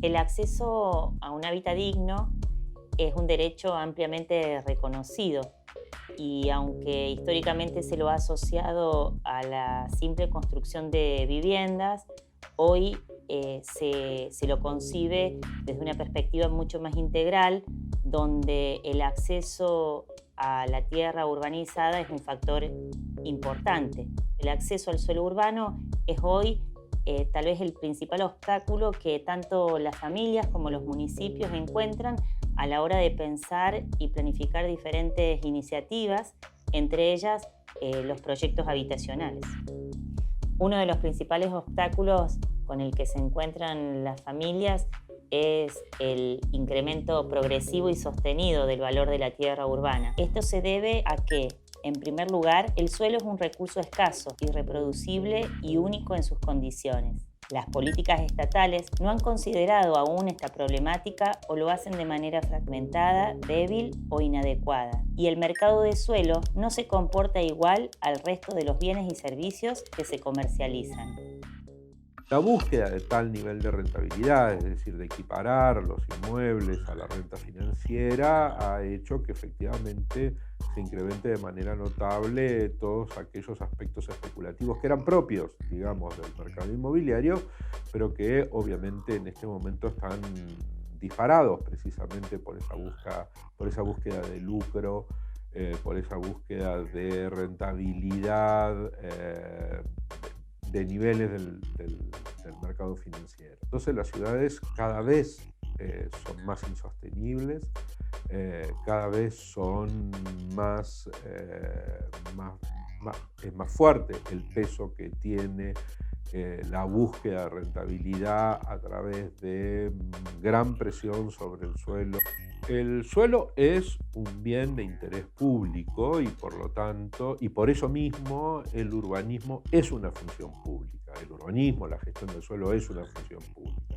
El acceso a un hábitat digno es un derecho ampliamente reconocido y aunque históricamente se lo ha asociado a la simple construcción de viviendas, hoy se lo concibe desde una perspectiva mucho más integral, donde el acceso a la tierra urbanizada es un factor importante. El acceso al suelo urbano es hoy tal vez el principal obstáculo que tanto las familias como los municipios encuentran a la hora de pensar y planificar diferentes iniciativas, entre ellas los proyectos habitacionales. Uno de los principales obstáculos con el que se encuentran las familias es el incremento progresivo y sostenido del valor de la tierra urbana. Esto se debe a que, en primer lugar, el suelo es un recurso escaso, irreproducible y único en sus condiciones. Las políticas estatales no han considerado aún esta problemática o lo hacen de manera fragmentada, débil o inadecuada. Y el mercado de suelo no se comporta igual al resto de los bienes y servicios que se comercializan. La búsqueda de tal nivel de rentabilidad, es decir, de equiparar los inmuebles a la renta financiera, ha hecho que efectivamente se incremente de manera notable todos aquellos aspectos especulativos que eran propios, digamos, del mercado inmobiliario, pero que obviamente en este momento están disparados precisamente por esa búsqueda de lucro, por esa búsqueda de rentabilidad, de niveles del mercado financiero. Entonces las ciudades cada vez son más insostenibles, cada vez son es más fuerte el peso que tiene la búsqueda de rentabilidad a través de gran presión sobre el suelo. El suelo es un bien de interés público y por lo tanto, y por eso mismo el urbanismo es una función pública. El urbanismo, la gestión del suelo es una función pública.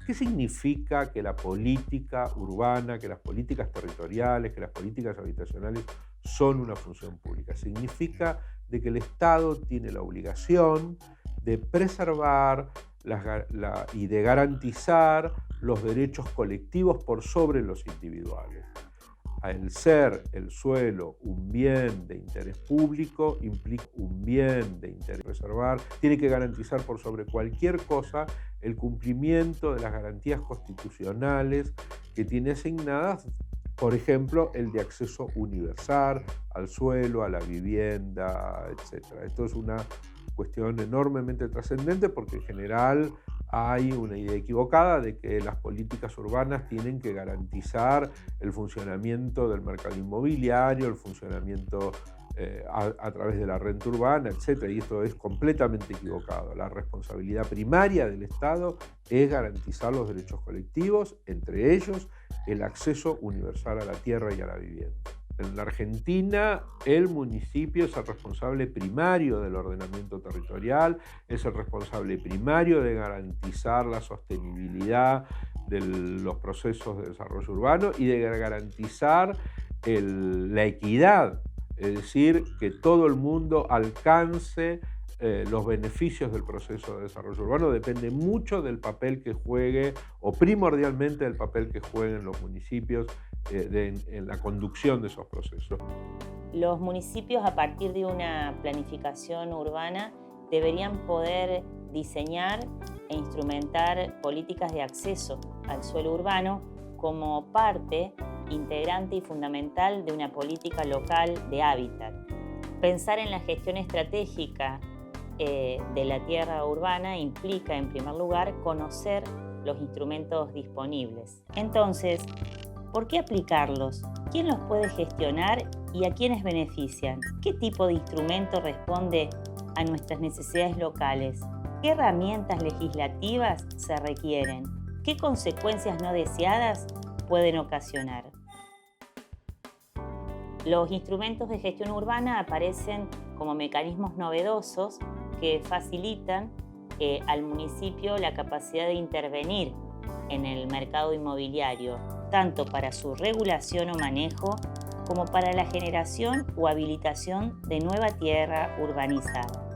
¿Qué significa que la política urbana, que las políticas territoriales, que las políticas habitacionales son una función pública? Significa de que el Estado tiene la obligación de preservar y de garantizar los derechos colectivos por sobre los individuales. Al ser el suelo un bien de interés público, implica un bien de interés preservar, tiene que garantizar por sobre cualquier cosa el cumplimiento de las garantías constitucionales que tiene asignadas, por ejemplo, el de acceso universal al suelo, a la vivienda, etc. Esto es una cuestión enormemente trascendente porque en general hay una idea equivocada de que las políticas urbanas tienen que garantizar el funcionamiento del mercado inmobiliario, el funcionamiento a través de la renta urbana, etc. Y esto es completamente equivocado. La responsabilidad primaria del Estado es garantizar los derechos colectivos, entre ellos el acceso universal a la tierra y a la vivienda. En la Argentina, el municipio es el responsable primario del ordenamiento territorial, es el responsable primario de garantizar la sostenibilidad de los procesos de desarrollo urbano y de garantizar la equidad, es decir, que todo el mundo alcance los beneficios del proceso de desarrollo urbano. Depende mucho del papel que juegue, o primordialmente del papel que jueguen los municipios en la conducción de esos procesos. Los municipios, a partir de una planificación urbana, deberían poder diseñar e instrumentar políticas de acceso al suelo urbano como parte integrante y fundamental de una política local de hábitat. Pensar en la gestión estratégica de la tierra urbana implica, en primer lugar, conocer los instrumentos disponibles. Entonces, ¿por qué aplicarlos? ¿Quién los puede gestionar y a quiénes benefician? ¿Qué tipo de instrumento responde a nuestras necesidades locales? ¿Qué herramientas legislativas se requieren? ¿Qué consecuencias no deseadas pueden ocasionar? Los instrumentos de gestión urbana aparecen como mecanismos novedosos que facilitan al municipio la capacidad de intervenir en el mercado inmobiliario, tanto para su regulación o manejo, como para la generación o habilitación de nueva tierra urbanizada.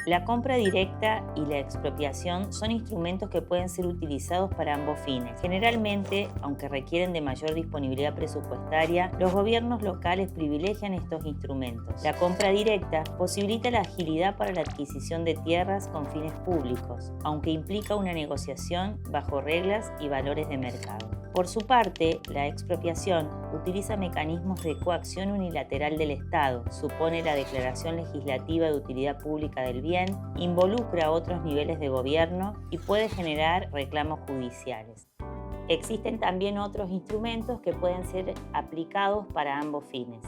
La compra directa y la expropiación son instrumentos que pueden ser utilizados para ambos fines. Generalmente, aunque requieren de mayor disponibilidad presupuestaria, los gobiernos locales privilegian estos instrumentos. La compra directa posibilita la agilidad para la adquisición de tierras con fines públicos, aunque implica una negociación bajo reglas y valores de mercado. Por su parte, la expropiación utiliza mecanismos de coacción unilateral del Estado, supone la declaración legislativa de utilidad pública del bien, involucra a otros niveles de gobierno y puede generar reclamos judiciales. Existen también otros instrumentos que pueden ser aplicados para ambos fines.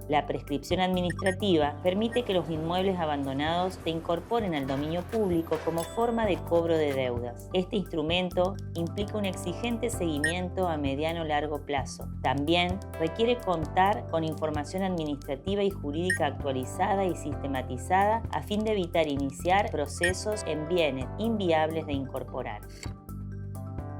La prescripción administrativa permite que los inmuebles abandonados se incorporen al dominio público como forma de cobro de deudas. Este instrumento implica un exigente seguimiento a mediano o largo plazo. También requiere contar con información administrativa y jurídica actualizada y sistematizada a fin de evitar iniciar procesos en bienes inviables de incorporar.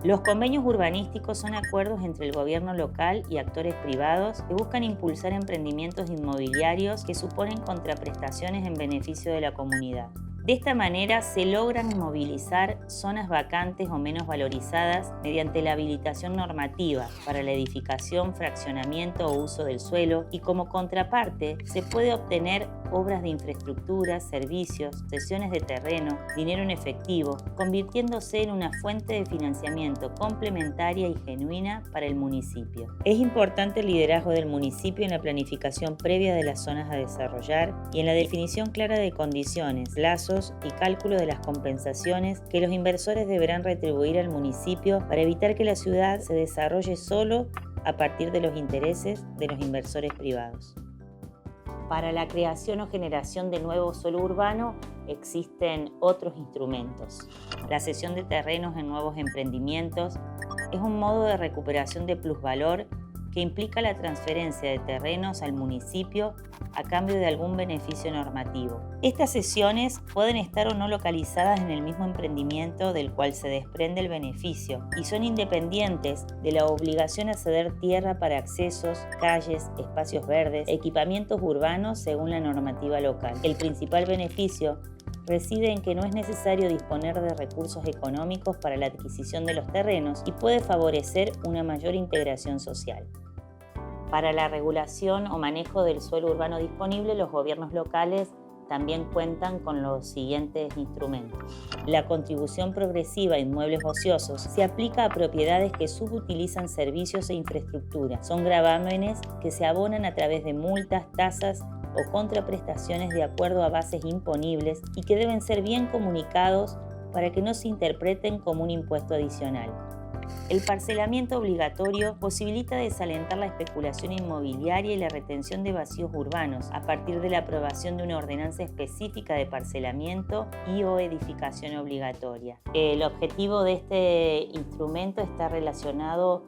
Los convenios urbanísticos son acuerdos entre el gobierno local y actores privados que buscan impulsar emprendimientos inmobiliarios que suponen contraprestaciones en beneficio de la comunidad. De esta manera se logran movilizar zonas vacantes o menos valorizadas mediante la habilitación normativa para la edificación, fraccionamiento o uso del suelo, y como contraparte se puede obtener obras de infraestructura, servicios, cesiones de terreno, dinero en efectivo, convirtiéndose en una fuente de financiamiento complementaria y genuina para el municipio. Es importante el liderazgo del municipio en la planificación previa de las zonas a desarrollar y en la definición clara de condiciones, plazos y cálculo de las compensaciones que los inversores deberán retribuir al municipio para evitar que la ciudad se desarrolle solo a partir de los intereses de los inversores privados. Para la creación o generación de nuevo suelo urbano existen otros instrumentos. La cesión de terrenos en nuevos emprendimientos es un modo de recuperación de plusvalor que implica la transferencia de terrenos al municipio a cambio de algún beneficio normativo. Estas cesiones pueden estar o no localizadas en el mismo emprendimiento del cual se desprende el beneficio y son independientes de la obligación a ceder tierra para accesos, calles, espacios verdes, equipamientos urbanos según la normativa local. El principal beneficio reside en que no es necesario disponer de recursos económicos para la adquisición de los terrenos y puede favorecer una mayor integración social. Para la regulación o manejo del suelo urbano disponible, los gobiernos locales también cuentan con los siguientes instrumentos. La contribución progresiva a inmuebles ociosos se aplica a propiedades que subutilizan servicios e infraestructura. Son gravámenes que se abonan a través de multas, tasas o contraprestaciones de acuerdo a bases imponibles y que deben ser bien comunicados para que no se interpreten como un impuesto adicional. El parcelamiento obligatorio posibilita desalentar la especulación inmobiliaria y la retención de vacíos urbanos a partir de la aprobación de una ordenanza específica de parcelamiento y/o edificación obligatoria. El objetivo de este instrumento está relacionado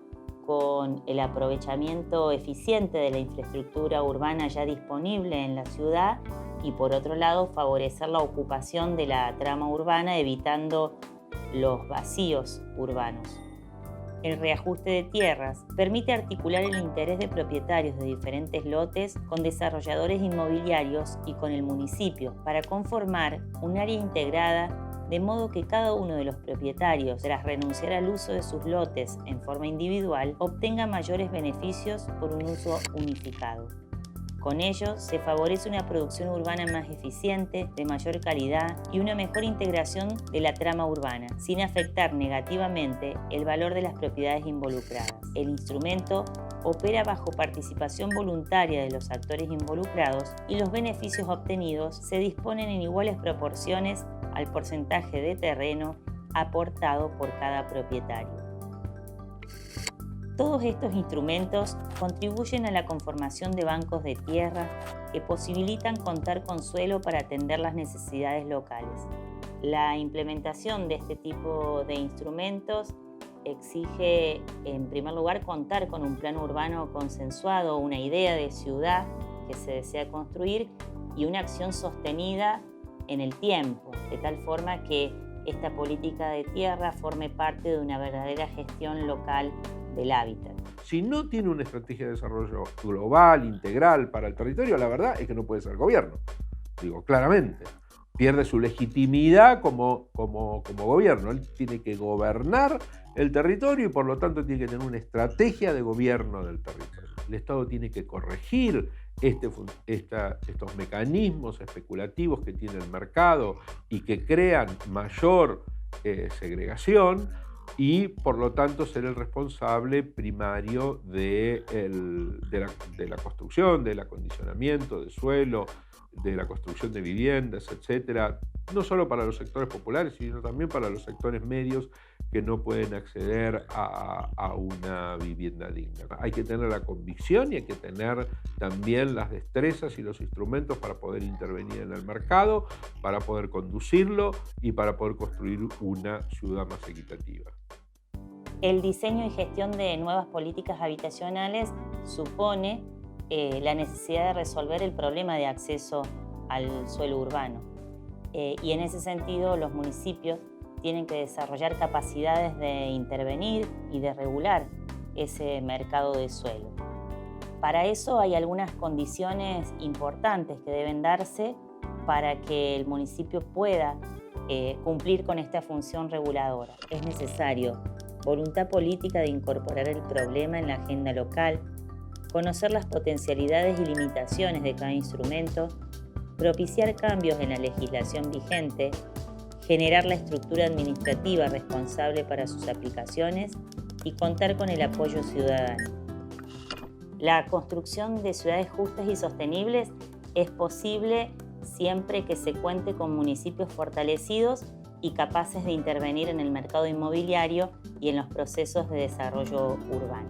con el aprovechamiento eficiente de la infraestructura urbana ya disponible en la ciudad y, por otro lado, favorecer la ocupación de la trama urbana evitando los vacíos urbanos. El reajuste de tierras permite articular el interés de propietarios de diferentes lotes con desarrolladores inmobiliarios y con el municipio para conformar un área integrada, de modo que cada uno de los propietarios, tras renunciar al uso de sus lotes en forma individual, obtenga mayores beneficios por un uso unificado. Con ello, se favorece una producción urbana más eficiente, de mayor calidad y una mejor integración de la trama urbana, sin afectar negativamente el valor de las propiedades involucradas. El instrumento opera bajo participación voluntaria de los actores involucrados y los beneficios obtenidos se disponen en iguales proporciones al porcentaje de terreno aportado por cada propietario. Todos estos instrumentos contribuyen a la conformación de bancos de tierra que posibilitan contar con suelo para atender las necesidades locales. La implementación de este tipo de instrumentos exige, en primer lugar, contar con un plan urbano consensuado, una idea de ciudad que se desea construir y una acción sostenida en el tiempo, de tal forma que esta política de tierra forme parte de una verdadera gestión local del hábitat. Si no tiene una estrategia de desarrollo global, integral para el territorio, la verdad es que no puede ser gobierno. Digo, claramente. pierde su legitimidad como gobierno. Él tiene que gobernar el territorio y por lo tanto tiene que tener una estrategia de gobierno del territorio. El Estado tiene que corregir estos mecanismos especulativos que tiene el mercado y que crean mayor segregación, y por lo tanto ser el responsable primario de la construcción, del acondicionamiento de suelo, de la construcción de viviendas, etcétera, no solo para los sectores populares, sino también para los sectores medios que no pueden acceder a una vivienda digna. Hay que tener la convicción y hay que tener también las destrezas y los instrumentos para poder intervenir en el mercado, para poder conducirlo y para poder construir una ciudad más equitativa. El diseño y gestión de nuevas políticas habitacionales supone la necesidad de resolver el problema de acceso al suelo urbano. Y en ese sentido, los municipios tienen que desarrollar capacidades de intervenir y de regular ese mercado de suelo. Para eso hay algunas condiciones importantes que deben darse para que el municipio pueda cumplir con esta función reguladora. Es necesario voluntad política de incorporar el problema en la agenda local, conocer las potencialidades y limitaciones de cada instrumento, propiciar cambios en la legislación vigente, generar la estructura administrativa responsable para sus aplicaciones y contar con el apoyo ciudadano. La construcción de ciudades justas y sostenibles es posible siempre que se cuente con municipios fortalecidos y capaces de intervenir en el mercado inmobiliario y en los procesos de desarrollo urbano.